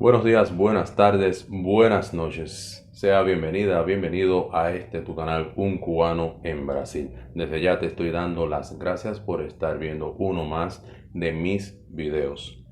Buenos días, buenas tardes, buenas noches. Sea bienvenida, bienvenido a tu canal Un Cubano en Brasil. Desde ya te estoy dando las gracias por estar viendo uno más de mis videos.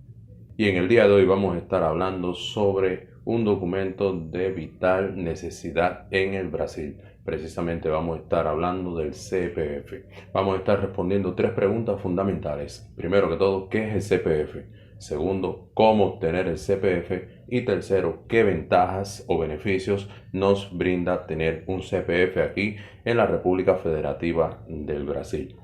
Y en el día de hoy vamos a estar hablando sobre un documento de vital necesidad en el Brasil. Precisamente vamos a estar hablando del CPF. Vamos a estar respondiendo tres preguntas fundamentales. Primero que todo, ¿qué es el CPF? Segundo, cómo obtener el CPF. Y tercero, qué ventajas o beneficios nos brinda tener un CPF aquí en la República Federativa del Brasil.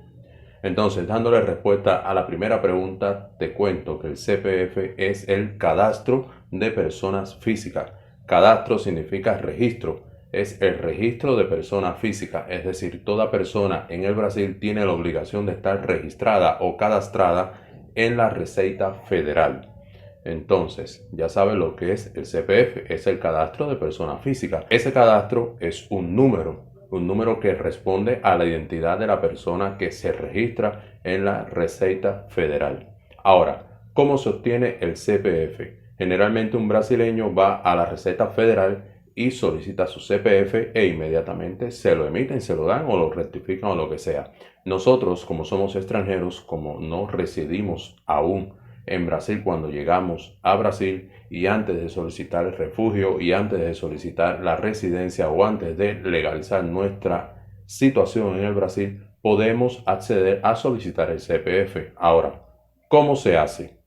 Entonces, dándole respuesta a la primera pregunta, te cuento que el CPF es el cadastro de personas físicas. Cadastro significa registro. Es el registro de personas físicas, es decir, toda persona en el Brasil tiene la obligación de estar registrada o cadastrada en la Receita Federal. Entonces, ya saben lo que es el CPF, es el cadastro de personas físicas. Ese cadastro es un número que responde a la identidad de la persona que se registra en la Receita Federal. Ahora, ¿cómo se obtiene el CPF? Generalmente un brasileño va a la Receita Federal y solicita su CPF e inmediatamente se lo emiten, se lo dan o lo rectifican o lo que sea. Nosotros, como somos extranjeros, como no residimos aún en Brasil, cuando llegamos a Brasil y antes de solicitar el refugio y antes de solicitar la residencia o antes de legalizar nuestra situación en el Brasil, podemos acceder a solicitar el CPF. Ahora, ¿cómo se hace?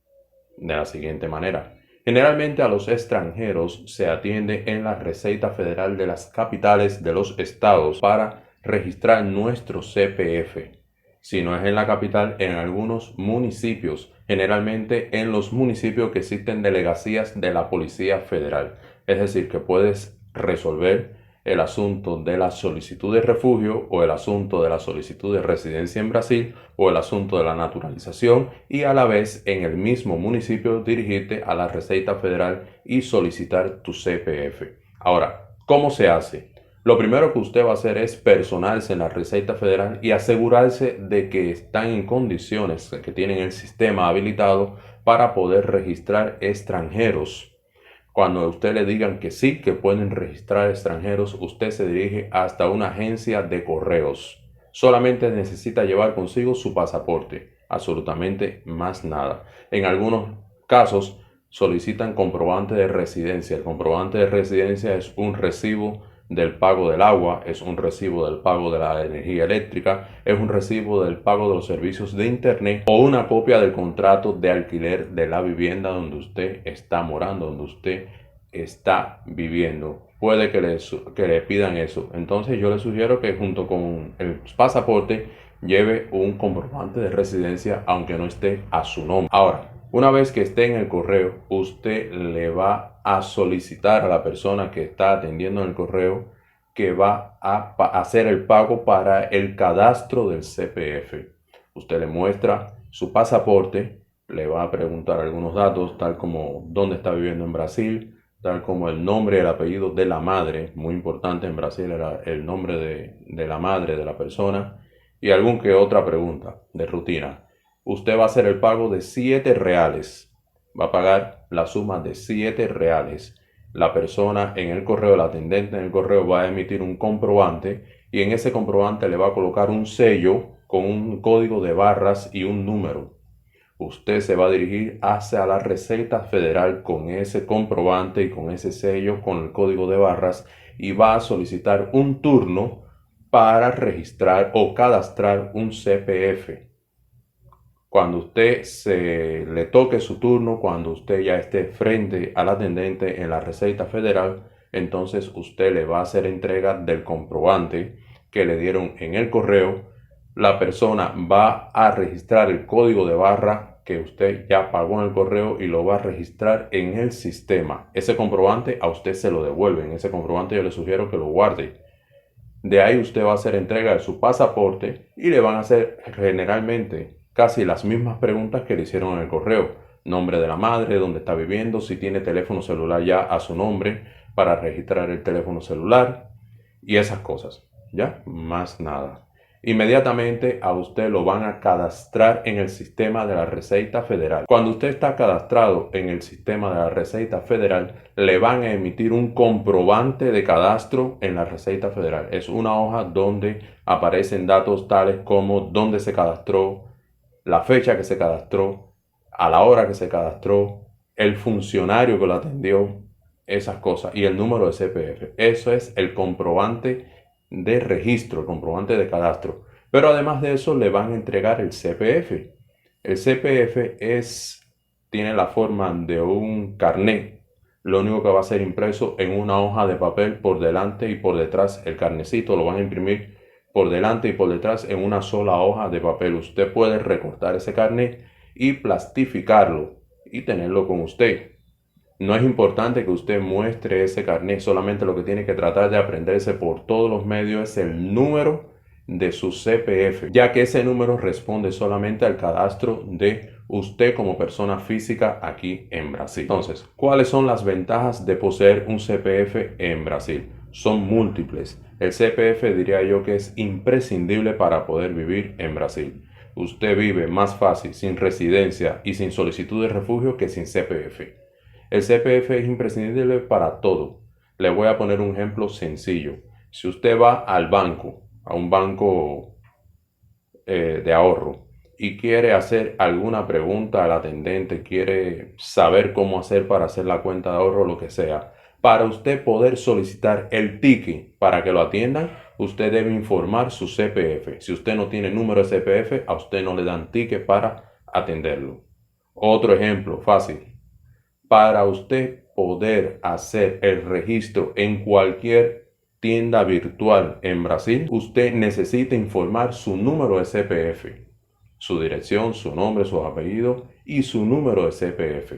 De la siguiente manera. Generalmente a los extranjeros se atiende en la Receita Federal de las capitales de los estados para registrar nuestro CPF. Si no es en la capital, en algunos municipios, generalmente en los municipios que existen delegaciones de la Policía Federal. Es decir, que puedes resolver el asunto de la solicitud de refugio o el asunto de la solicitud de residencia en Brasil o el asunto de la naturalización y a la vez en el mismo municipio dirigirte a la Receita Federal y solicitar tu CPF. Ahora, ¿cómo se hace? Lo primero que usted va a hacer es personarse en la Receita Federal y asegurarse de que están en condiciones, que tienen el sistema habilitado para poder registrar extranjeros. Cuando a usted le digan que sí, que pueden registrar extranjeros, usted se dirige hasta una agencia de correos. Solamente necesita llevar consigo su pasaporte, absolutamente más nada. En algunos casos solicitan comprobante de residencia. El comprobante de residencia es un recibo del pago del agua, es un recibo del pago de la energía eléctrica, es un recibo del pago de los servicios de internet o una copia del contrato de alquiler de la vivienda donde usted está morando, donde usted está viviendo. Puede que le pidan eso. Entonces yo le sugiero que junto con el pasaporte lleve un comprobante de residencia aunque no esté a su nombre. Ahora, una vez que esté en el correo, usted le va a solicitar a la persona que está atendiendo en el correo que va a hacer el pago para el cadastro del CPF. Usted le muestra su pasaporte, le va a preguntar algunos datos, tal como dónde está viviendo en Brasil, tal como el nombre y el apellido de la madre, muy importante en Brasil era el nombre de la madre de la persona, y algún que otra pregunta de rutina. Usted va a hacer el pago de 7 reales. Va a pagar la suma de 7 reales. La persona en el correo, el atendente en el correo va a emitir un comprobante y en ese comprobante le va a colocar un sello con un código de barras y un número. Usted se va a dirigir hacia la Receita Federal con ese comprobante y con ese sello, con el código de barras y va a solicitar un turno para registrar o cadastrar un CPF. Cuando usted le toque su turno, cuando usted ya esté frente al atendente en la Receita Federal, entonces usted le va a hacer entrega del comprobante que le dieron en el correo. La persona va a registrar el código de barra que usted ya pagó en el correo y lo va a registrar en el sistema. Ese comprobante a usted se lo devuelven. Ese comprobante yo le sugiero que lo guarde. De ahí usted va a hacer entrega de su pasaporte y le van a hacer generalmente casi las mismas preguntas que le hicieron en el correo. Nombre de la madre, dónde está viviendo, si tiene teléfono celular ya a su nombre para registrar el teléfono celular y esas cosas. ¿Ya? Más nada. inmediatamente a usted lo van a cadastrar en el sistema de la Receita Federal. Cuando usted está cadastrado en el sistema de la Receita Federal, le van a emitir un comprobante de cadastro en la Receita Federal. Es una hoja donde aparecen datos tales como dónde se cadastró, la fecha que se cadastró, a la hora que se cadastró, el funcionario que lo atendió, esas cosas, y el número de CPF. Eso es el comprobante de registro, el comprobante de cadastro. Pero además de eso le van a entregar el CPF. El CPF tiene la forma de un carnet. Lo único que va a ser impreso en una hoja de papel por delante y por detrás. El carnecito lo van a imprimir por delante y por detrás en una sola hoja de papel. Usted puede recortar ese carnet y plastificarlo y tenerlo con usted. No es importante que usted muestre ese carnet, solamente lo que tiene que tratar de aprenderse por todos los medios es el número de su CPF, ya que ese número responde solamente al cadastro de usted como persona física aquí en Brasil. Entonces, ¿cuáles son las ventajas de poseer un CPF en Brasil? Son múltiples. El CPF diría yo que es imprescindible para poder vivir en Brasil. Usted vive más fácil sin residencia y sin solicitud de refugio que sin CPF. El CPF es imprescindible para todo. Le voy a poner un ejemplo sencillo. Si usted va al banco, a un banco de ahorro, y quiere hacer alguna pregunta al atendente, quiere saber cómo hacer para hacer la cuenta de ahorro, lo que sea, para usted poder solicitar el ticket para que lo atiendan, usted debe informar su CPF. Si usted no tiene número de CPF, a usted no le dan ticket para atenderlo. Otro ejemplo fácil. Para usted poder hacer el registro en cualquier tienda virtual en Brasil, usted necesita informar su número de CPF, su dirección, su nombre, su apellido y su número de CPF.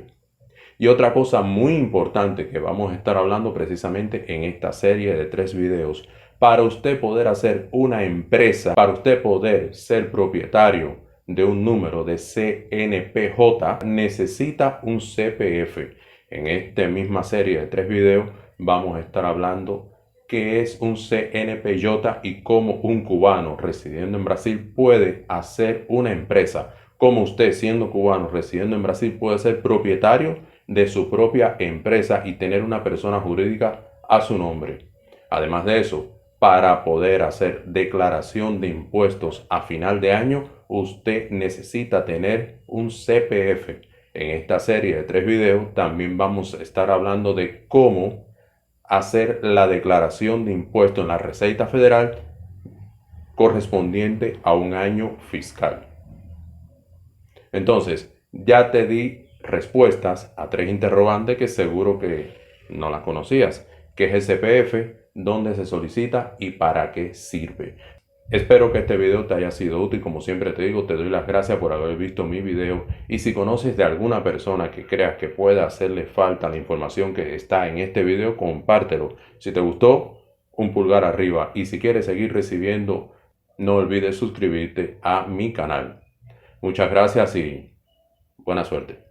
Y otra cosa muy importante que vamos a estar hablando precisamente en esta serie de 3 videos, para usted poder hacer una empresa, para usted poder ser propietario de un número de CNPJ, necesita un CPF. En esta misma serie de 3 videos vamos a estar hablando qué es un CNPJ y cómo un cubano residiendo en Brasil puede hacer una empresa. Cómo usted, siendo cubano residiendo en Brasil, puede ser propietario de su propia empresa y tener una persona jurídica a su nombre. Además de eso, para poder hacer declaración de impuestos a final de año, usted necesita tener un CPF. En esta serie de 3 videos también vamos a estar hablando de cómo hacer la declaración de impuestos en la Receita Federal correspondiente a un año fiscal. Entonces, ya te di respuestas a 3 interrogantes que seguro que no las conocías. ¿Qué es el CPF? ¿Dónde se solicita? ¿Y para qué sirve? Espero que este video te haya sido útil. Como siempre te digo, te doy las gracias por haber visto mi video. Y si conoces de alguna persona que creas que pueda hacerle falta la información que está en este video, compártelo. Si te gustó, un pulgar arriba. Y si quieres seguir recibiendo, no olvides suscribirte a mi canal. Muchas gracias y buena suerte.